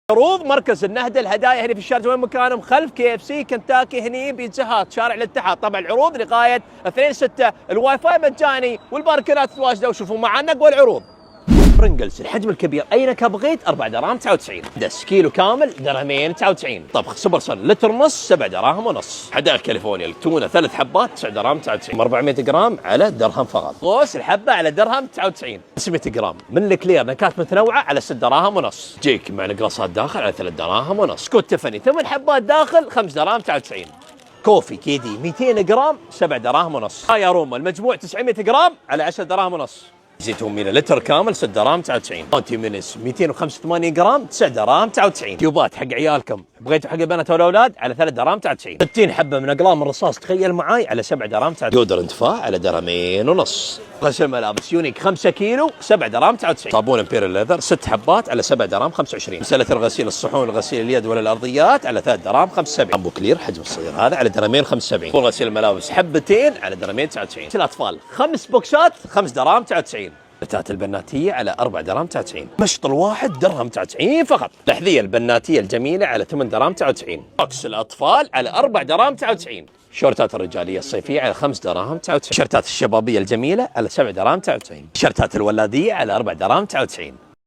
عروض مركز النهدة، الهدايا هنا في الشارجة وين مكانهم؟ خلف KFC، كنتاكي، هني بيتزا هات، شارع الاتحاد. طبعا العروض لغاية 2/6، الواي فاي مجاني والباركنات متواجدة. وشوفوا معنا اقوى العروض. برنجلز الحجم الكبير اي نكهه بغيت 4 دراهم 99. دس كيلو كامل درهمين 99. طبخ سوبر سن لتر ونص 7 دراهم ونص. حدائق كاليفورنيا التونه 3 حبات 9 دراهم 99. 400 جرام على درهم فقط. غوص الحبه على درهم 99. 500 جرام من الكلير نكهات متنوعه على 6 دراهم ونص. جيك مع نقرصات داخل على 3 دراهم ونص. سكوت تيفاني 8 حبات داخل 5 دراهم 99. كوفي كيدي 200 جرام 7 دراهم ونص. هاي روما المجموع 900 جرام على 10 دراهم ونص. زيتون مينا لتر كامل 6 دراهم 99. مونتي مينس 285 جرام 9 دراهم 99. تيوبات حق عيالكم بغيتوا حق البنات والاولاد على 3 دراهم 99. 60 حبه من اقلام الرصاص تخيل معاي على 7 دراهم 99. جودر انتفاع على درهمين ونص. غسل ملابس يونيك 5 كيلو 7 دراهم 99. صابون امبيريال ليذر 6 حبات على 7 دراهم 25. مساله الغسيل الصحون غسيل اليد ولا الارضيات على 3 دراهم 75. امبو كلير حجم الصغير هذا على درهمين 75. صابون غسيل الملابس حبتين على درهمين 99. الاطفال 5 بوكسات 5 دراهم 99. بتات البناتية على 4 دراهم 99. مشط الواحد درهم 99 فقط. الأحذية البناتية الجميلة على 8 دراهم 99. بوكس الأطفال على 4 دراهم 99. شورتات الرجالية الصيفية على 5 دراهم 99. شرتات الشبابية الجميلة على 7 دراهم 99. شرتات الولادية على 4 دراهم 99.